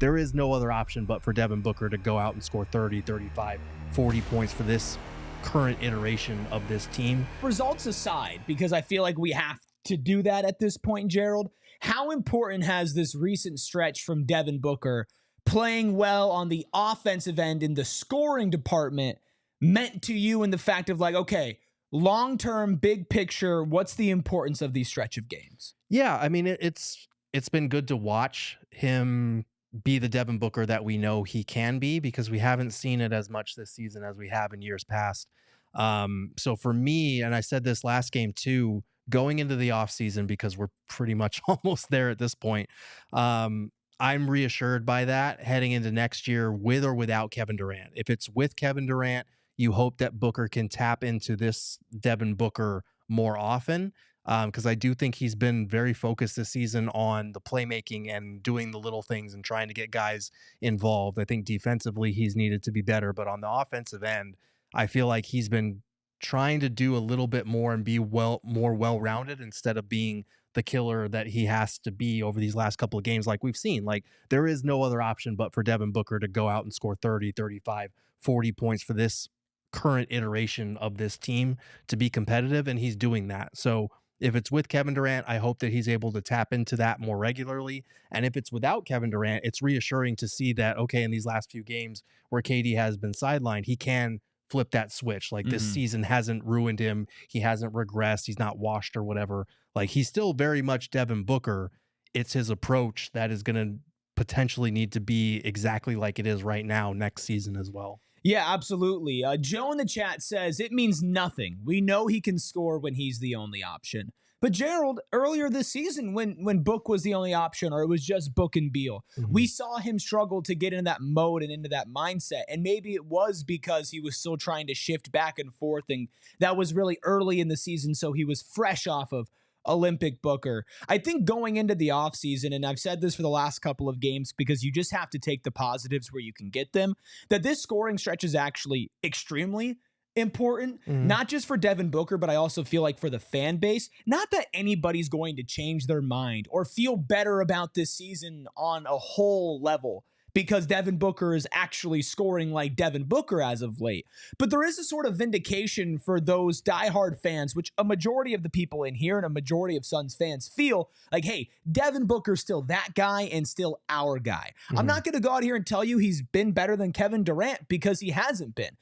there is no other option but for Devin Booker to go out and score 30, 35, 40 points for this current iteration of this team. Results aside, because I feel like we have to do that at this point, Gerald, how important has this recent stretch from Devin Booker playing well on the offensive end in the scoring department meant to you in the fact of like, okay, long-term, big picture, what's the importance of these stretch of games? Yeah, I mean, it's been good to watch him be the Devin Booker that we know he can be, because we haven't seen it as much this season as we have in years past. So for me, and I said this last game too, going into the offseason, because we're pretty much almost there at this point, I'm reassured by that heading into next year with or without Kevin Durant. If it's with Kevin Durant, you hope that Booker can tap into this Devin Booker more often, because I do think he's been very focused this season on the playmaking and doing the little things and trying to get guys involved. I think defensively he's needed to be better, but on the offensive end, I feel like he's been trying to do a little bit more and be more well-rounded instead of being the killer that he has to be over these last couple of games like we've seen. Like, there is no other option but for Devin Booker to go out and score 30, 35, 40 points for this current iteration of this team to be competitive, and he's doing that. So if it's with Kevin Durant, I hope that he's able to tap into that more regularly. And if it's without Kevin Durant, it's reassuring to see that, okay, in these last few games where KD has been sidelined, he can flip that switch. Like, this season hasn't ruined him. He hasn't regressed. He's not washed or whatever. Like, he's still very much Devin Booker. It's his approach that is going to potentially need to be exactly like it is right now next season as well. Yeah, absolutely. Joe in the chat says it means nothing. We know he can score when he's the only option. But Gerald, earlier this season, when Book was the only option, or it was just Book and Beal, we saw him struggle to get into that mode and into that mindset. And maybe it was because he was still trying to shift back and forth, and that was really early in the season, so he was fresh off of Olympic Booker. I think going into the offseason, and I've said this for the last couple of games because you just have to take the positives where you can get them, that this scoring stretch is actually extremely important, not just for Devin Booker, but I also feel like for the fan base. Not that anybody's going to change their mind or feel better about this season on a whole level because Devin Booker is actually scoring like Devin Booker as of late. But there is a sort of vindication for those diehard fans, which a majority of the people in here and a majority of Suns fans feel like, hey, Devin Booker's still that guy and still our guy. I'm not going to go out here and tell you he's been better than Kevin Durant, because he hasn't been.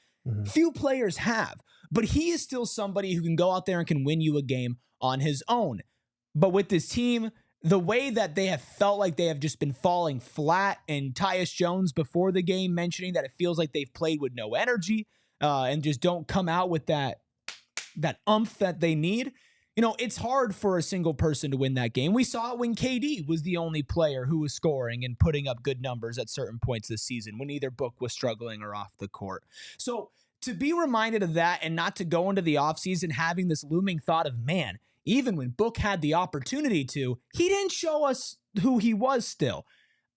Few players have, but he is still somebody who can go out there and can win you a game on his own. But with this team, the way that they have felt like they have just been falling flat, and Tyus Jones before the game mentioning that it feels like they've played with no energy and just don't come out with that oomph that they need. You know, it's hard for a single person to win that game. We saw it when KD was the only player who was scoring and putting up good numbers at certain points this season when either Book was struggling or off the court. So to be reminded of that and not to go into the offseason having this looming thought of, man, even when Book had the opportunity to, he didn't show us who he was still.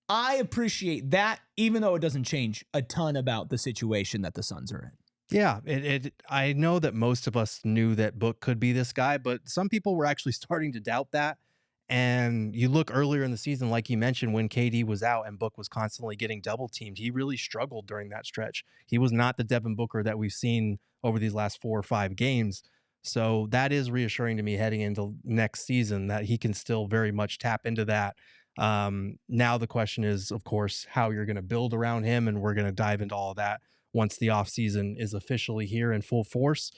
I appreciate that, even though it doesn't change a ton about the situation that the Suns are in. Yeah, I know that most of us knew that Book could be this guy, but some people were actually starting to doubt that. And you look earlier in the season, like you mentioned, when KD was out and Book was constantly getting double teamed, he really struggled during that stretch. He was not the Devin Booker that we've seen over these last 4 or 5 games. So that is reassuring to me heading into next season, that he can still very much tap into that. Now the question is, of course, how you're going to build around him, and we're going to dive into all of that once the offseason is officially here in full force.